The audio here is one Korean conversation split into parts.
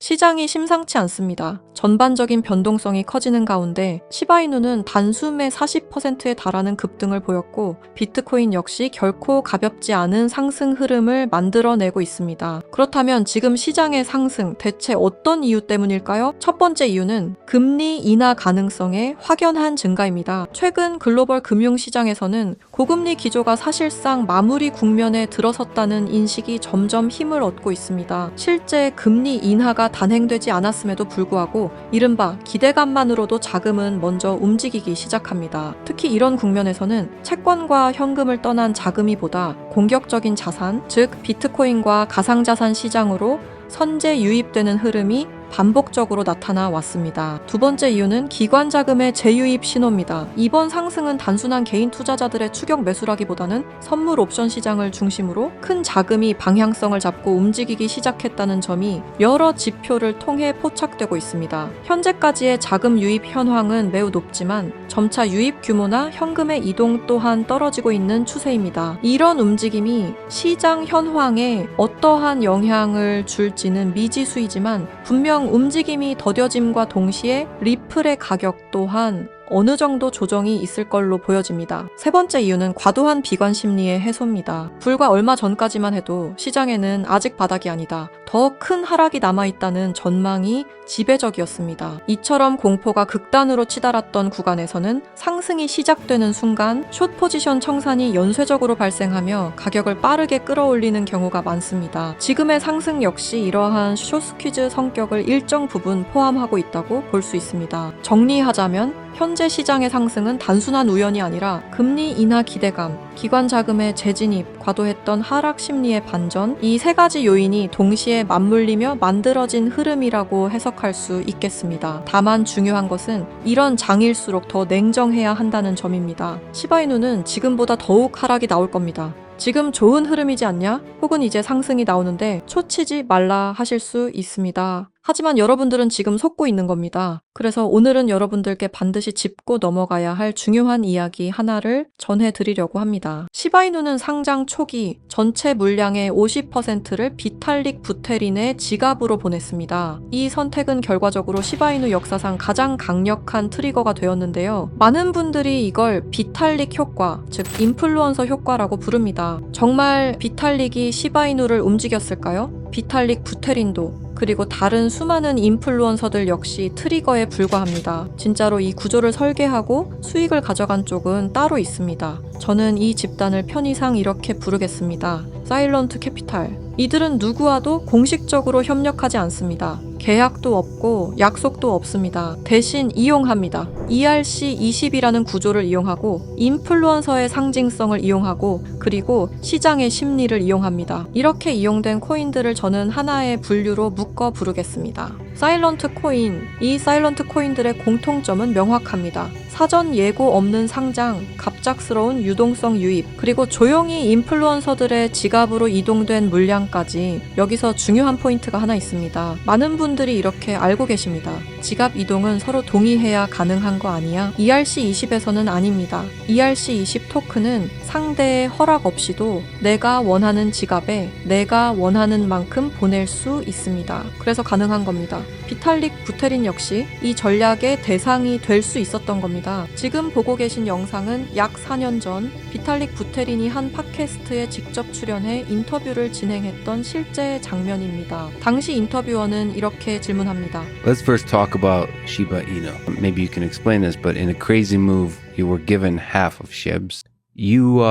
시장이 심상치 않습니다. 전반적인 변동성이 커지는 가운데 시바이누는 단숨에 40%에 달하는 급등을 보였고 비트코인 역시 결코 가볍지 않은 상승 흐름을 만들어내고 있습니다. 그렇다면 지금 시장의 상승 대체 어떤 이유 때문일까요? 첫 번째 이유는 금리 인하 가능성의 확연한 증가입니다. 최근 글로벌 금융시장에서는 고금리 기조가 사실상 마무리 국면에 들어섰다는 인식이 점점 힘을 얻고 있습니다. 실제 금리 인하가 단행되지 않았음에도 불구하고 이른바 기대감만으로도 자금은 먼저 움직이기 시작합니다. 특히 이런 국면에서는 채권과 현금을 떠난 자금이보다 공격적인 자산, 즉 비트코인과 가상자산 시장으로 선제 유입되는 흐름이 반복적으로 나타나 왔습니다. 두 번째 이유는 기관 자금의 재유입 신호입니다. 이번 상승은 단순한 개인 투자자들의 추격 매수라기보다는 선물 옵션 시장을 중심으로 큰 자금이 방향성을 잡고 움직이기 시작했다는 점이 여러 지표를 통해 포착되고 있습니다. 현재까지의 자금 유입 현황은 매우 높지만 점차 유입 규모나 현금의 이동 또한 떨어지고 있는 추세입니다. 이런 움직임이 시장 현황에 어떠한 영향을 줄지는 미지수이지만 분명 움직임이 더뎌짐과 동시에 리플의 가격 또한 어느 정도 조정이 있을 걸로 보여집니다. 세 번째 이유는 과도한 비관 심리의 해소입니다. 불과 얼마 전까지만 해도 시장에는 아직 바닥이 아니다, 더 큰 하락이 남아있다는 전망이 지배적이었습니다. 이처럼 공포가 극단으로 치달았던 구간에서는 상승이 시작되는 순간 숏 포지션 청산이 연쇄적으로 발생하며 가격을 빠르게 끌어올리는 경우가 많습니다. 지금의 상승 역시 이러한 숏 스퀴즈 성격을 일정 부분 포함하고 있다고 볼 수 있습니다. 정리하자면 현재 시장의 상승은 단순한 우연이 아니라 금리 인하 기대감, 기관 자금의 재진입, 과도했던 하락 심리의 반전, 이 세 가지 요인이 동시에 맞물리며 만들어진 흐름이라고 해석할 수 있겠습니다. 다만 중요한 것은 이런 장일수록 더 냉정해야 한다는 점입니다. 시바이누는 지금보다 더욱 하락이 나올 겁니다. 지금 좋은 흐름이지 않냐? 혹은 이제 상승이 나오는데 초치지 말라 하실 수 있습니다. 하지만 여러분들은 지금 속고 있는 겁니다. 그래서 오늘은 여러분들께 반드시 짚고 넘어가야 할 중요한 이야기 하나를 전해드리려고 합니다. 시바이누는 상장 초기 전체 물량의 50%를 비탈릭 부테린의 지갑으로 보냈습니다. 이 선택은 결과적으로 시바이누 역사상 가장 강력한 트리거가 되었는데요. 많은 분들이 이걸 비탈릭 효과, 즉 인플루언서 효과라고 부릅니다. 정말 비탈릭이 시바이누를 움직였을까요? 비탈릭 부테린도 그리고 다른 수많은 인플루언서들 역시 트리거에 불과합니다. 진짜로 이 구조를 설계하고 수익을 가져간 쪽은 따로 있습니다. 저는 이 집단을 편의상 이렇게 부르겠습니다. 사일런트 캐피탈. 이들은 누구와도 공식적으로 협력하지 않습니다. 계약도 없고 약속도 없습니다. 대신 이용합니다. ERC20이라는 구조를 이용하고 인플루언서의 상징성을 이용하고 그리고 시장의 심리를 이용합니다. 이렇게 이용된 코인들을 저는 하나의 분류로 묶어 부르겠습니다. 사일런트 코인. 이 사일런트 코인들의 공통점은 명확합니다. 사전 예고 없는 상장, 갑작스러운 유동성 유입, 그리고 조용히 인플루언서들의 지갑으로 이동된 물량까지. 여기서 중요한 포인트가 하나 있습니다. 많은 분들이 이렇게 알고 계십니다. 지갑 이동은 서로 동의해야 가능한 거 아니야? ERC20에서는 아닙니다. ERC20 토큰은 상대의 허락 없이도 내가 원하는 지갑에 내가 원하는 만큼 보낼 수 있습니다. 그래서 가능한 겁니다. 비탈릭 부테린 역시 이 전략의 대상이 될 수 있었던 겁니다. 지금 보고 계신 영상은 약 4년 전 비탈릭 부테린이 한 팟캐스트에 직접 출연해 인터뷰를 진행했던 실제 장면입니다. 당시 인터뷰어는 이렇게 질문합니다. Let's first talk about Shiba Inu. Maybe you can explain this, but in a crazy move, you were given half of SHIBs. You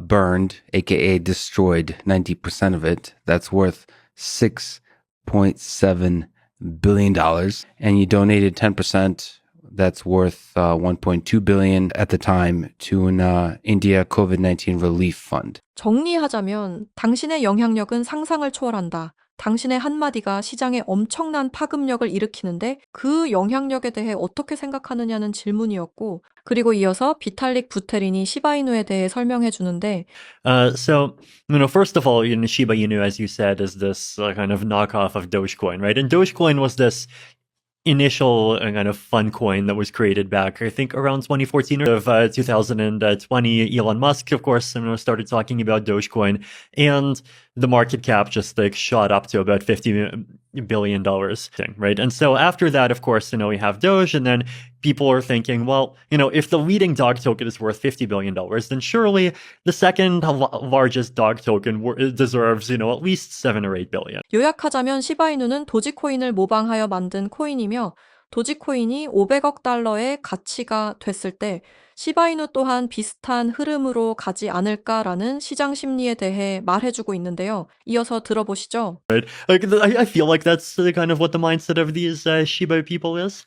burned, aka destroyed, 90% of it. That's worth $6.7 billion. And you donated 10%. That's worth $1.2 billion at the time to an India COVID-19 relief fund. 정리하자면 당신의 영향력은 상상을 초월한다. 당신의 한마디가 시장에 엄청난 파급력을 일으키는데 그 영향력에 대해 어떻게 생각하느냐는 질문이었고, 그리고 이어서 비탈릭 부테린이 시바이누에 대해 설명해 주는데 First of all, Shiba Inu, as you said, is this kind of knockoff of Dogecoin, right? And Dogecoin was this initial kind of fun coin that was created back, I think, around 2014 or 2020. Elon Musk, of course, started talking about Dogecoin, and the market cap just shot up to about $50 billion thing, right? And so after that, of course, we have Doge, and then people are thinking, well, if the leading dog token is worth $50 billion, then surely the second largest dog token deserves, at least 7 or 8 billion. 요약하자면 시바이누는 도지코인을 모방하여 만든 코인이며 도지코인이 500억 달러의 가치가 됐을 때 시바이누 또한 비슷한 흐름으로 가지 않을까라는 시장 심리에 대해 말해주고 있는데요. 이어서 들어보시죠. Right? I feel like that's kind of what the mindset of these Shiba people is.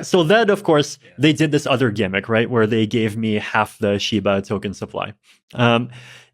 So then, of course, they did this other gimmick, right, where they gave me half the Shiba token supply.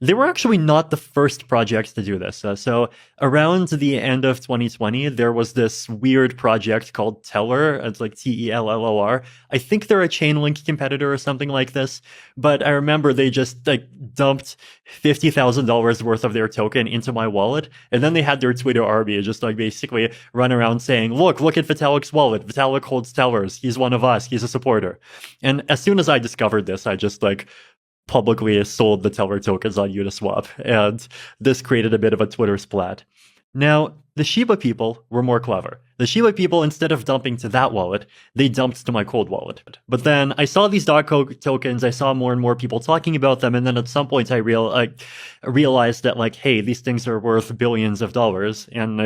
They were actually not the first project to do this. So around the end of 2020, there was this weird project called Teller. It's like Tellor. I think they're a Chainlink competitor or something like this. But I remember they just dumped $50,000 worth of their token into my wallet. And then they had their Twitter army just basically run around saying, look at Vitalik's wallet. Vitalik holds Tellers. He's one of us. He's a supporter. And as soon as I discovered this, I just publicly sold the Teller tokens on Uniswap, and this created a bit of a Twitter splat. Now, the Shiba people were more clever. The Shiba people, instead of dumping to that wallet, they dumped to my cold wallet. But then I saw these dog tokens, I saw more and more people talking about them, and then at some point I realized that, hey, these things are worth billions of dollars, and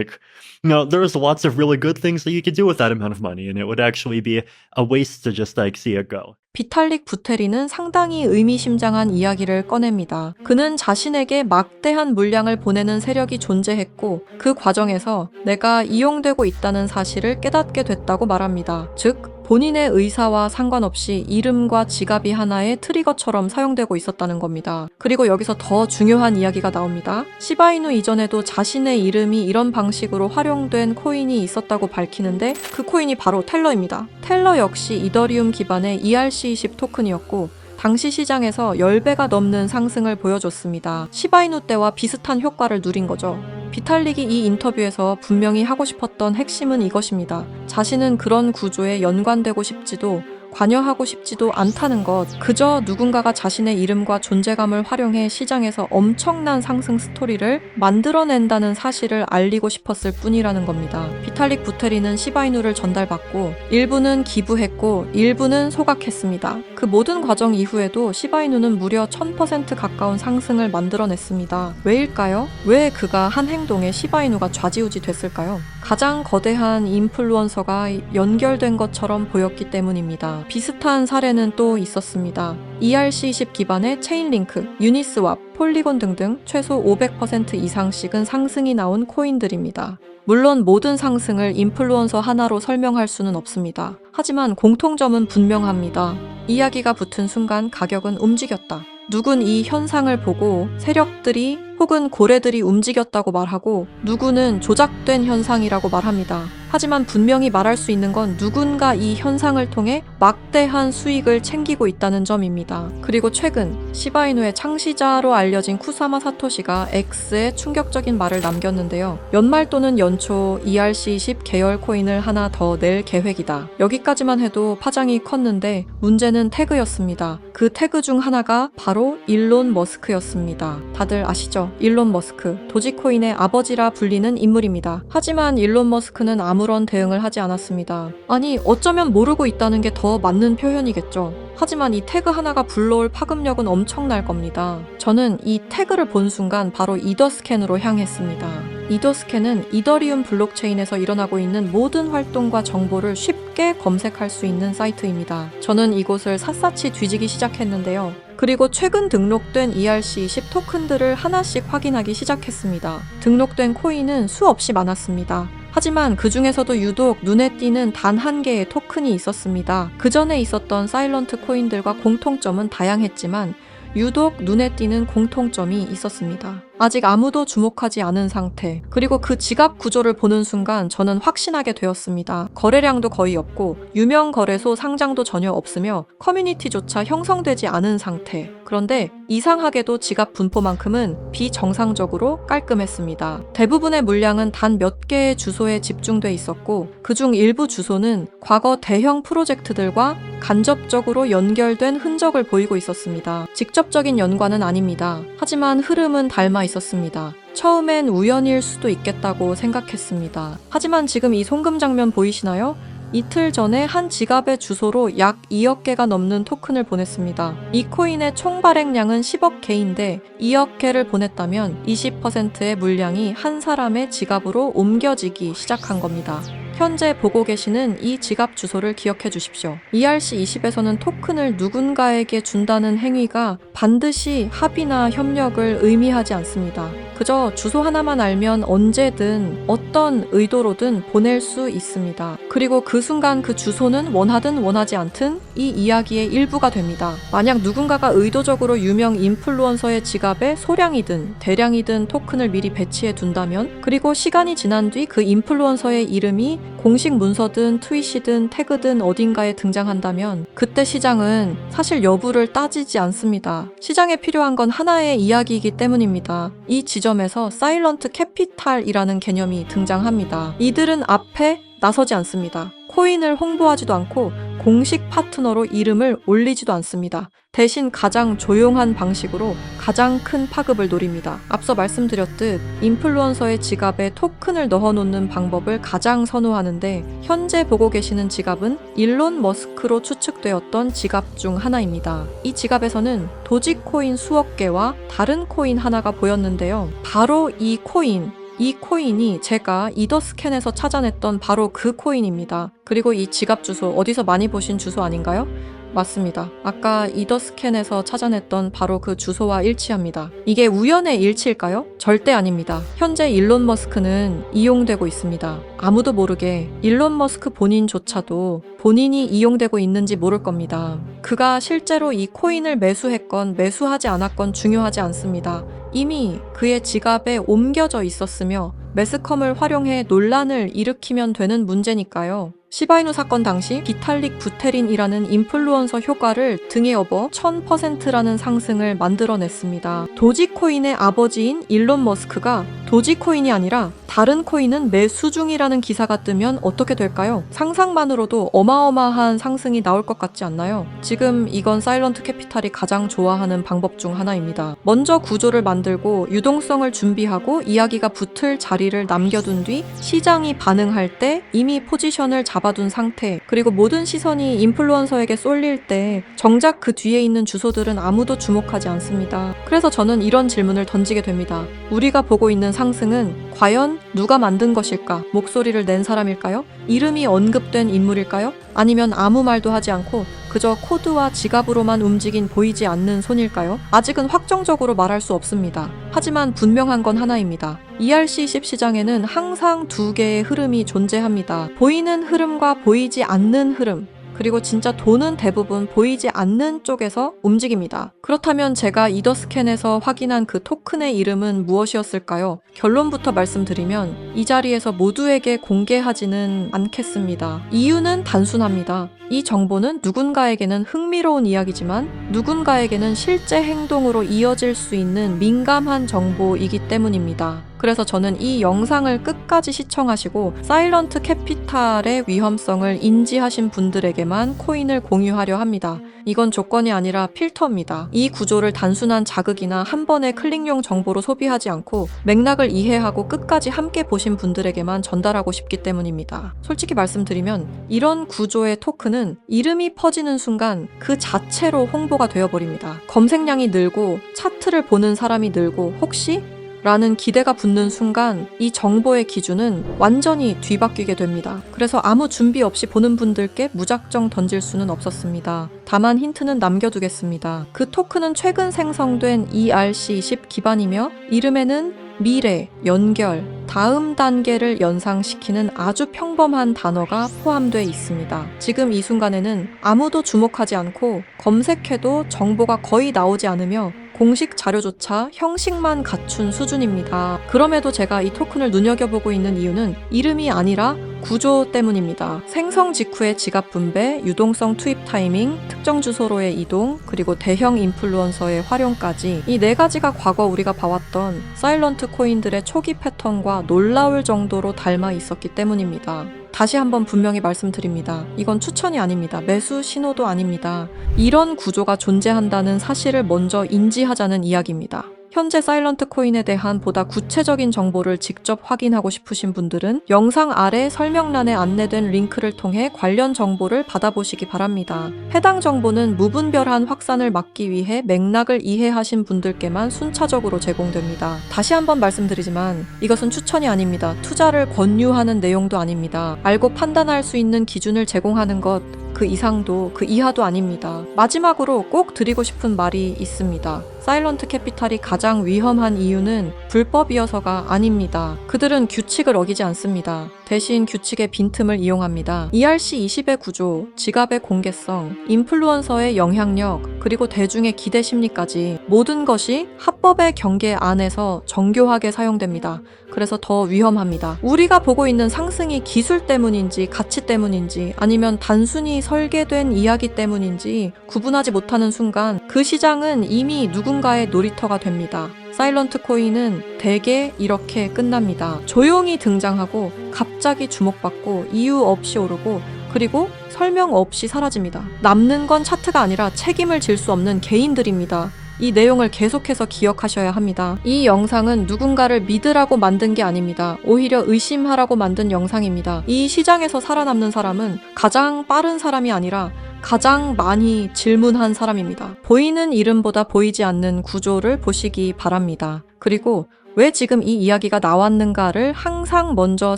there's lots of really good things that you could do with that amount of money, and it would actually be a waste to just see it go. 비탈릭 부테리는 상당히 의미심장한 이야기를 꺼냅니다. 그는 자신에게 막대한 물량을 보내는 세력이 존재했고 그 과정에서 내가 이용되고 있다는 사실을 깨닫게 됐다고 말합니다. 즉, 본인의 의사와 상관없이 이름과 지갑이 하나의 트리거처럼 사용되고 있었다는 겁니다. 그리고 여기서 더 중요한 이야기가 나옵니다. 시바이누 이전에도 자신의 이름이 이런 방식으로 활용된 코인이 있었다고 밝히는데 그 코인이 바로 텔러입니다. 텔러 역시 이더리움 기반의 ERC20 토큰이었고 당시 시장에서 10배가 넘는 상승을 보여줬습니다. 시바이누 때와 비슷한 효과를 누린 거죠. 비탈릭이 이 인터뷰에서 분명히 하고 싶었던 핵심은 이것입니다. 자신은 그런 구조에 연관되고 싶지도 관여하고 싶지도 않다는 것, 그저 누군가가 자신의 이름과 존재감을 활용해 시장에서 엄청난 상승 스토리를 만들어낸다는 사실을 알리고 싶었을 뿐이라는 겁니다. 비탈릭 부테리는 시바이누를 전달받고 일부는 기부했고 일부는 소각했습니다. 그 모든 과정 이후에도 시바이누는 무려 1000% 가까운 상승을 만들어냈습니다. 왜일까요? 왜 그가 한 행동에 시바이누가 좌지우지 됐을까요? 가장 거대한 인플루언서가 연결된 것처럼 보였기 때문입니다. 비슷한 사례는 또 있었습니다. ERC20 기반의 체인링크, 유니스왑, 폴리곤 등등 최소 500% 이상씩은 상승이 나온 코인들입니다. 물론 모든 상승을 인플루언서 하나로 설명할 수는 없습니다. 하지만 공통점은 분명합니다. 이야기가 붙은 순간 가격은 움직였다. 누군 이 현상을 보고 세력들이 혹은 고래들이 움직였다고 말하고 누구는 조작된 현상이라고 말합니다. 하지만 분명히 말할 수 있는 건 누군가 이 현상을 통해 막대한 수익을 챙기고 있다는 점입니다. 그리고 최근 시바이누의 창시자로 알려진 쿠사마 사토시가 X에 충격적인 말을 남겼는데요. 연말 또는 연초 ERC20 계열 코인을 하나 더 낼 계획이다. 여기까지만 해도 파장이 컸는데 문제는 태그였습니다. 그 태그 중 하나가 바로 일론 머스크였습니다. 다들 아시죠? 일론 머스크, 도지코인의 아버지라 불리는 인물입니다. 하지만 일론 머스크는 아무런 대응을 하지 않았습니다. 아니, 어쩌면 모르고 있다는 게 더 맞는 표현이겠죠. 하지만 이 태그 하나가 불러올 파급력은 엄청날 겁니다. 저는 이 태그를 본 순간 바로 이더스캔으로 향했습니다. 이더스캔은 이더리움 블록체인에서 일어나고 있는 모든 활동과 정보를 쉽게 검색할 수 있는 사이트입니다. 저는 이곳을 샅샅이 뒤지기 시작했는데요. 그리고 최근 등록된 ERC20 토큰들을 하나씩 확인하기 시작했습니다. 등록된 코인은 수없이 많았습니다. 하지만 그 중에서도 유독 눈에 띄는 단 한 개의 토큰이 있었습니다. 그 전에 있었던 사일런트 코인들과 공통점은 다양했지만 유독 눈에 띄는 공통점이 있었습니다. 아직 아무도 주목하지 않은 상태, 그리고 그 지갑 구조를 보는 순간 저는 확신하게 되었습니다. 거래량도 거의 없고 유명 거래소 상장도 전혀 없으며 커뮤니티조차 형성되지 않은 상태. 그런데 이상하게도 지갑 분포만큼은 비정상적으로 깔끔했습니다. 대부분의 물량은 단 몇 개의 주소에 집중돼 있었고 그중 일부 주소는 과거 대형 프로젝트들과 간접적으로 연결된 흔적을 보이고 있었습니다. 직접적인 연관은 아닙니다. 하지만 흐름은 닮아 있었습니다. 처음엔 우연일 수도 있겠다고 생각했습니다. 하지만 지금 이 송금 장면 보이시나요? 이틀 전에 한 지갑의 주소로 약 2억 개가 넘는 토큰을 보냈습니다. 이 코인의 총 발행량은 10억 개인데 2억 개를 보냈다면 20%의 물량이 한 사람의 지갑으로 옮겨지기 시작한 겁니다. 현재 보고 계시는 이 지갑 주소를 기억해 주십시오. ERC20에서는 토큰을 누군가에게 준다는 행위가 반드시 합의나 협력을 의미하지 않습니다. 그저 주소 하나만 알면 언제든 어떤 의도로든 보낼 수 있습니다. 그리고 그 순간 그 주소는 원하든 원하지 않든 이 이야기의 일부가 됩니다. 만약 누군가가 의도적으로 유명 인플루언서의 지갑에 소량이든 대량이든 토큰을 미리 배치해 둔다면, 그리고 시간이 지난 뒤 그 인플루언서의 이름이 공식 문서든 트윗이든 태그든 어딘가에 등장한다면 그때 시장은 사실 여부를 따지지 않습니다. 시장에 필요한 건 하나의 이야기이기 때문입니다. 이 지점에서 사일런트 캐피탈이라는 개념이 등장합니다. 이들은 앞에 나서지 않습니다. 코인을 홍보하지도 않고 공식 파트너로 이름을 올리지도 않습니다. 대신 가장 조용한 방식으로 가장 큰 파급을 노립니다. 앞서 말씀드렸듯 인플루언서의 지갑에 토큰을 넣어놓는 방법을 가장 선호하는데, 현재 보고 계시는 지갑은 일론 머스크로 추측되었던 지갑 중 하나입니다. 이 지갑에서는 도지코인 수억 개와 다른 코인 하나가 보였는데요. 바로 이 코인이 제가 이더스캔에서 찾아냈던 바로 그 코인입니다. 그리고 이 지갑 주소 어디서 많이 보신 주소 아닌가요? 맞습니다. 아까 이더스캔에서 찾아냈던 바로 그 주소와 일치합니다. 이게 우연의 일치일까요? 절대 아닙니다. 현재 일론 머스크는 이용되고 있습니다. 아무도 모르게 일론 머스크 본인조차도 본인이 이용되고 있는지 모를 겁니다. 그가 실제로 이 코인을 매수했건 매수하지 않았건 중요하지 않습니다. 이미 그의 지갑에 옮겨져 있었으며 매스컴을 활용해 논란을 일으키면 되는 문제니까요. 시바이누 사건 당시 비탈릭 부테린이라는 인플루언서 효과를 등에 업어 1000%라는 상승을 만들어냈습니다. 도지코인의 아버지인 일론 머스크가 도지코인이 아니라 다른 코인은 매수 중이라는 기사가 뜨면 어떻게 될까요? 상상만으로도 어마어마한 상승이 나올 것 같지 않나요? 지금 이건 사일런트 캐피탈이 가장 좋아하는 방법 중 하나입니다. 먼저 구조를 만들고 유동성을 준비하고 이야기가 붙을 자리를 남겨둔 뒤 시장이 반응할 때 이미 포지션을 잡아둔 상태, 그리고 모든 시선이 인플루언서에게 쏠릴 때 정작 그 뒤에 있는 주소들은 아무도 주목하지 않습니다. 그래서 저는 이런 질문을 던지게 됩니다. 우리가 보고 있는 상승은 과연 누가 만든 것일까? 목소리를 낸 사람일까요? 이름이 언급된 인물일까요? 아니면 아무 말도 하지 않고 그저 코드와 지갑으로만 움직인 보이지 않는 손일까요? 아직은 확정적으로 말할 수 없습니다. 하지만 분명한 건 하나입니다. ERC20 시장에는 항상 두 개의 흐름이 존재합니다. 보이는 흐름과 보이지 않는 흐름, 그리고 진짜 돈은 대부분 보이지 않는 쪽에서 움직입니다. 그렇다면 제가 이더스캔에서 확인한 그 토큰의 이름은 무엇이었을까요? 결론부터 말씀드리면 이 자리에서 모두에게 공개하지는 않겠습니다. 이유는 단순합니다. 이 정보는 누군가에게는 흥미로운 이야기지만 누군가에게는 실제 행동으로 이어질 수 있는 민감한 정보이기 때문입니다. 그래서 저는 이 영상을 끝까지 시청하시고 사일런트 캐피탈의 위험성을 인지하신 분들에게만 코인을 공유하려 합니다. 이건 조건이 아니라 필터입니다. 이 구조를 단순한 자극이나 한 번의 클릭용 정보로 소비하지 않고 맥락을 이해하고 끝까지 함께 보신 분들에게만 전달하고 싶기 때문입니다. 솔직히 말씀드리면 이런 구조의 토큰은 이름이 퍼지는 순간 그 자체로 홍보가 되어버립니다. 검색량이 늘고 차트를 보는 사람이 늘고 혹시? 라는 기대가 붙는 순간 이 정보의 기준은 완전히 뒤바뀌게 됩니다. 그래서 아무 준비 없이 보는 분들께 무작정 던질 수는 없었습니다. 다만 힌트는 남겨두겠습니다. 그 토큰은 최근 생성된 ERC20 기반이며 이름에는 미래, 연결, 다음 단계를 연상시키는 아주 평범한 단어가 포함되어 있습니다. 지금 이 순간에는 아무도 주목하지 않고 검색해도 정보가 거의 나오지 않으며 공식 자료조차 형식만 갖춘 수준입니다. 그럼에도 제가 이 토큰을 눈여겨보고 있는 이유는 이름이 아니라 구조 때문입니다. 생성 직후의 지갑 분배, 유동성 투입 타이밍, 특정 주소로의 이동, 그리고 대형 인플루언서의 활용까지 이 네 가지가 과거 우리가 봐왔던 사일런트 코인들의 초기 패턴과 놀라울 정도로 닮아 있었기 때문입니다. 다시 한번 분명히 말씀드립니다. 이건 추천이 아닙니다. 매수 신호도 아닙니다. 이런 구조가 존재한다는 사실을 먼저 인지하자는 이야기입니다. 현재 사일런트 코인에 대한 보다 구체적인 정보를 직접 확인하고 싶으신 분들은 영상 아래 설명란에 안내된 링크를 통해 관련 정보를 받아보시기 바랍니다. 해당 정보는 무분별한 확산을 막기 위해 맥락을 이해하신 분들께만 순차적으로 제공됩니다. 다시 한번 말씀드리지만 이것은 추천이 아닙니다. 투자를 권유하는 내용도 아닙니다. 알고 판단할 수 있는 기준을 제공하는 것, 그 이상도 그 이하도 아닙니다. 마지막으로 꼭 드리고 싶은 말이 있습니다. 사일런트 캐피탈이 가장 위험한 이유는 불법이어서가 아닙니다. 그들은 규칙을 어기지 않습니다. 대신 규칙의 빈틈을 이용합니다. ERC20의 구조, 지갑의 공개성, 인플루언서의 영향력, 그리고 대중의 기대 심리까지 모든 것이 합법의 경계 안에서 정교하게 사용됩니다. 그래서 더 위험합니다. 우리가 보고 있는 상승이 기술 때문인지 가치 때문인지 아니면 단순히 설계된 이야기 때문인지 구분하지 못하는 순간 그 시장은 이미 누군가의 놀이터가 됩니다. 사일런트 코인은 대개 이렇게 끝납니다. 조용히 등장하고 갑자기 주목받고 이유 없이 오르고 그리고 설명 없이 사라집니다. 남는 건 차트가 아니라 책임을 질 수 없는 개인들입니다. 이 내용을 계속해서 기억하셔야 합니다. 이 영상은 누군가를 믿으라고 만든 게 아닙니다. 오히려 의심하라고 만든 영상입니다. 이 시장에서 살아남는 사람은 가장 빠른 사람이 아니라 가장 많이 질문한 사람입니다. 보이는 이름보다 보이지 않는 구조를 보시기 바랍니다. 그리고 왜 지금 이 이야기가 나왔는가를 항상 먼저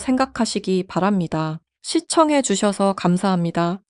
생각하시기 바랍니다. 시청해 주셔서 감사합니다.